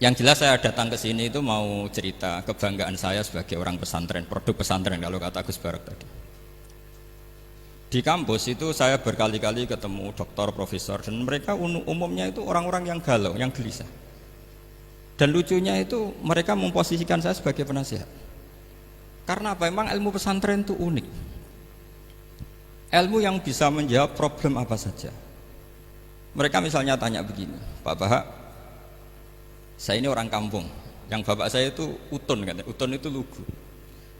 Yang jelas saya datang ke sini itu mau cerita kebanggaan saya sebagai orang pesantren, produk pesantren kalau kata Gus Barak tadi. Di kampus itu saya berkali-kali ketemu doktor, profesor, dan mereka umumnya itu orang-orang yang galau, yang gelisah. Dan lucunya itu mereka memposisikan saya sebagai penasihat. Karena apa? Memang ilmu pesantren itu unik. Ilmu yang bisa menjawab problem apa saja. Mereka misalnya tanya begini, Pak Bahak, saya ini orang kampung, yang bapak saya itu utun kan, utun itu lugu,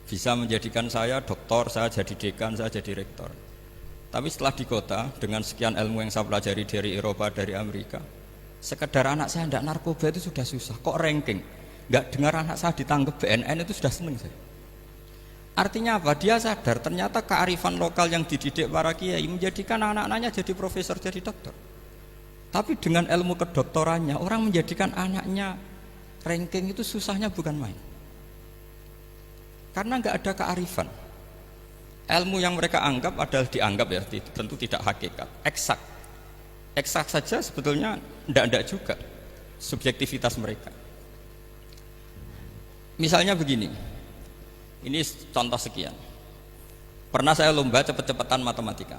bisa menjadikan saya doktor, saya jadi dekan, saya jadi rektor. Tapi setelah di kota dengan sekian ilmu yang saya pelajari dari Eropa, dari Amerika, sekedar anak saya tidak narkoba itu sudah susah. Kok ranking? Nggak dengar anak saya ditangkap BNN itu sudah seneng saya. Artinya apa? Dia sadar ternyata kearifan lokal yang dididik para kiai menjadikan anak-anaknya jadi profesor, jadi dokter. Tapi dengan ilmu kedoktorannya orang menjadikan anaknya ranking itu susahnya bukan main. Karena nggak ada kearifan. Ilmu yang mereka anggap adalah dianggap ya, tentu tidak hakikat, eksak. Eksak saja sebetulnya tidak juga subjektivitas mereka. Misalnya begini, ini contoh sekian. Pernah saya lomba cepet-cepetan matematika.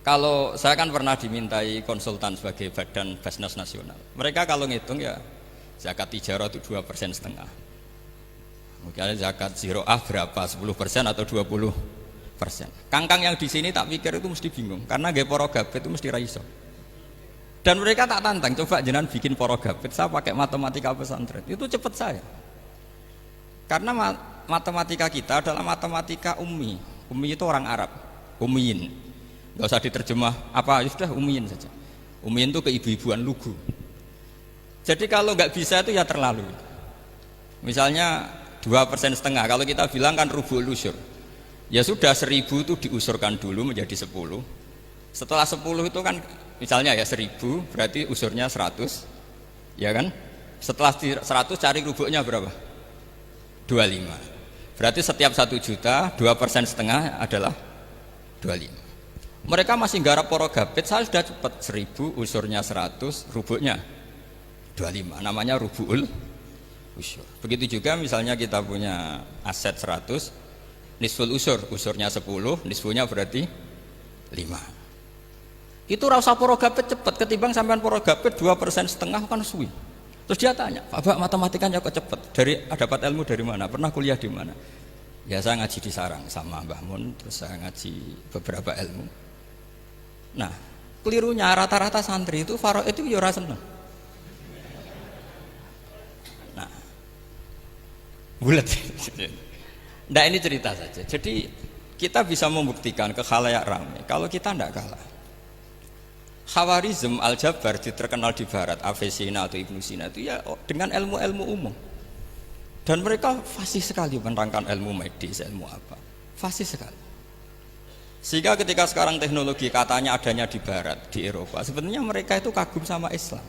Kalau saya kan pernah dimintai konsultan sebagai badan Basnas Nasional. Mereka kalau ngitung ya zakat tijarah itu 2,5%. Mungkin zakat ziroah berapa? 10% atau 20%. Kangkang yang di sini tak pikir itu mesti bingung karena gaya poro gabet itu mesti raiso. Dan mereka tak tantang, coba jenengan bikin poro gabet, saya pakai matematika pesantren. Itu cepat saya. Karena matematika kita adalah matematika ummi. Ummi itu orang Arab, ummiyin. Gak usah diterjemah apa, ya sudah ummiyin saja. Ummiyin itu keibu-ibuan lugu. Jadi kalau nggak bisa itu ya terlalu. Misalnya 2,5%, kalau kita bilang kan rubu'ul usyur. Ya sudah 1.000 itu diusurkan dulu menjadi 10. Setelah 10 itu kan misalnya ya 1.000 berarti usurnya 100. Ya kan? Setelah 100 cari rubu'nya berapa? 25. Berarti setiap 1 juta 2,5% adalah 25. Mereka masih garap poro gabet, saya sudah cepat 1.000 usurnya 100, rubuhnya 25, namanya rubu'ul usyur. Begitu juga misalnya kita punya aset 100, nisful usur, usurnya 10, nisfunya berarti 5. Itu rasa poro gabet cepat ketimbang sampean poro gabet 2,5% kan suwi. Terus dia tanya, Pak matematikanya kok cepat? Dapat ilmu dari mana? Pernah kuliah di mana? Ya saya ngaji di Sarang sama Mbah Mun, terus saya ngaji beberapa ilmu. Nah, kelirunya rata-rata santri itu faro itu ya ora seneng. Nah, bulat. Nah ini cerita saja. Jadi kita bisa membuktikan ke khalayak ramai kalau kita tidak kalah. Khawarizm Al-Jabar terkenal di Barat, Avicenna atau Ibnu Sina itu ya dengan ilmu-ilmu umum. Dan mereka fasih sekali menerangkan ilmu medis, ilmu apa, fasih sekali. Sehingga ketika sekarang teknologi katanya adanya di Barat, di Eropa, sebenarnya mereka itu kagum sama Islam.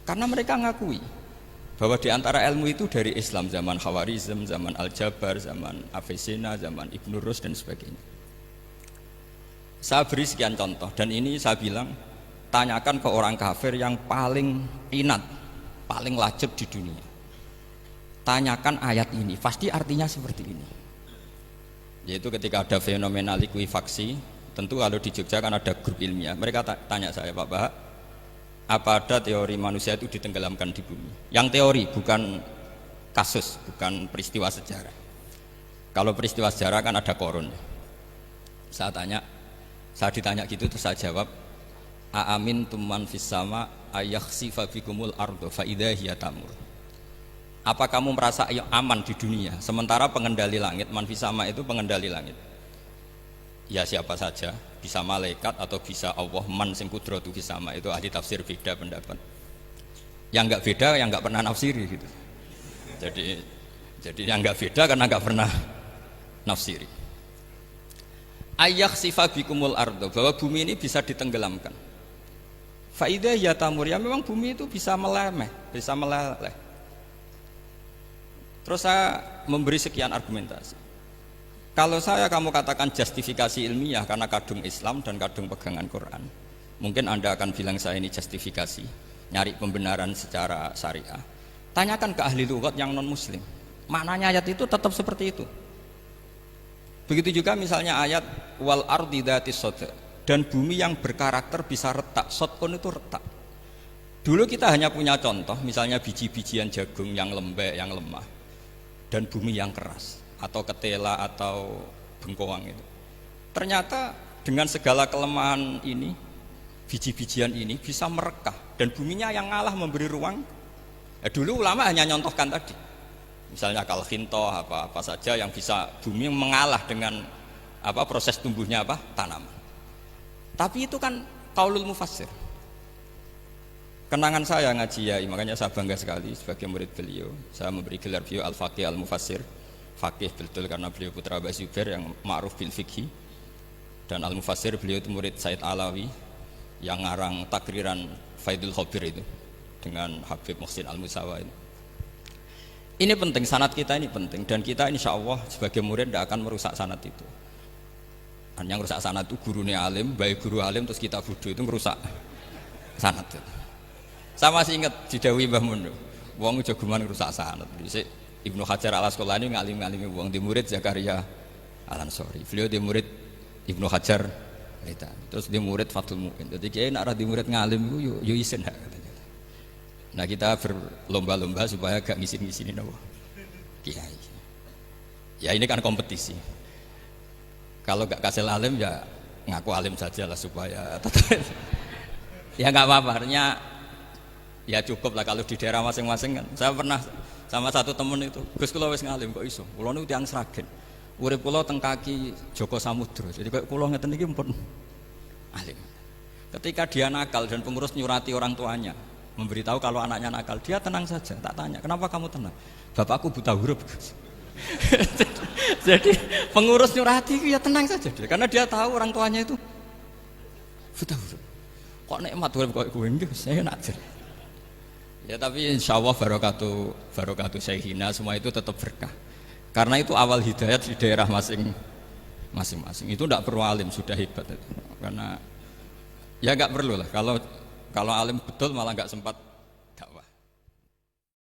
Karena mereka ngakui bahwa di antara ilmu itu dari Islam, zaman Khawarizm, zaman Al-Jabar, zaman Avicenna, zaman Ibnu Rus dan sebagainya. Saya beri sekian contoh dan ini saya bilang tanyakan ke orang kafir yang paling inat, paling lajeb di dunia. Tanyakan ayat ini, pasti artinya seperti ini. Yaitu ketika ada fenomena likuifaksi, tentu kalau di Jogja kan ada grup ilmiah. Mereka tanya saya, Pak Bahak, apa ada teori manusia itu ditenggelamkan di bumi? Yang teori, bukan kasus, bukan peristiwa sejarah. Kalau peristiwa sejarah kan ada korun. Saya ditanya gitu terus saya jawab, Aamin tuman fis sama ayakhsifa bikumul ardo fa idza hiya tamur. Apa kamu merasa aman di dunia sementara pengendali langit, manfisama itu pengendali langit? Ya siapa saja, bisa malaikat atau bisa Allah, man sing kudratu fisama, itu ahli tafsir beda pendapat. Yang enggak beda yang enggak pernah nafsiri gitu. Jadi yang enggak beda karena enggak pernah nafsiri. Ayakhsifa bikumul ardo, bahwa bumi ini bisa ditenggelamkan. Fa idza ya tamur, ya memang bumi itu bisa meleleh. Terus saya memberi sekian argumentasi. Kalau kamu katakan justifikasi ilmiah karena kadung Islam dan kadung pegangan Quran, mungkin Anda akan bilang saya ini justifikasi. nyari pembenaran secara syariah, tanyakan ke ahli lughat yang non muslim. Maknanya ayat itu tetap seperti itu. Begitu juga misalnya ayat wal ardi dzatis sadr, dan bumi yang berkarakter bisa retak. Sodkon itu retak. Dulu kita hanya punya contoh, misalnya biji-bijian jagung yang lembek, yang lemah, dan bumi yang keras, atau ketela atau bengkoang itu. Ternyata dengan segala kelemahan ini, biji-bijian ini bisa merekah, dan buminya yang ngalah memberi ruang. Dulu ulama hanya nyontohkan tadi, misalnya kalkhinto apa saja yang bisa bumi mengalah dengan proses tumbuhnya tanaman. Tapi itu kan qaulul mufassir. Kenangan saya ngaji Yai, makanya saya bangga sekali sebagai murid beliau. Saya memberi gelar beliau al-faqih al-mufassir. Faqih betul karena beliau putra Mbah Zubair yang ma'ruf bil fiqhi. Dan al-mufassir beliau itu murid Said Alawi yang ngarang takriran Faidul Khabir itu dengan Habib Muhsin Al-Musawa ini. Ini penting, sanad kita ini penting, dan kita insya Allah sebagai murid tidak akan merusak sanad itu. Dan yang merusak sanad itu gurunya alim, baik guru alim terus kita bodoh, itu merusak sanad itu. Saya masih ingat didhawuhi Mbah Mun, wong jagoan merusak sanad. Ibnu Hajar Al-Asqalani ngalim-ngalimi wong, di murid Zakaria Al-Ansori, beliau di murid Ibnu Hajar terus di murid Fathul Mu'in. Jadi kiai nak ra di murid ngalim itu yo isin hak katanya. Nah kita berlomba-lomba supaya gak ngisin-ngisinin apa kiai. Ya ini kan kompetisi. Kalau gak kasih alim ya ngaku alim saja lah supaya ya nggak apa-apa. Artinya ya cukup lah kalau di daerah masing-masing kan. Saya pernah sama satu temen itu, Gus kula wis ngalim kok iso. Kula niku tiyang Sragen. Urip kula teng kaki Joko Samudra. Jadi kok kula ngeten iki mpun alim. Ketika dia nakal dan pengurus nyurati orang tuanya, memberitahu kalau anaknya nakal, dia tenang saja. Tak tanya, kenapa kamu tenang? Bapakku buta huruf. Jadi pengurus nyurati itu ya tenang saja dia, karena dia tahu orang tuanya itu buta huruf. Kok nikmat huruf kok gue nggih, saya nak ajar. Ya tapi insya Allah barokatuh Syekhina semua itu tetap berkah. Karena itu awal hidayat di daerah masing-masing. Itu tidak perlu alim, sudah hebat itu. Karena ya nggak perlu lah. Kalau alim betul malah nggak sempat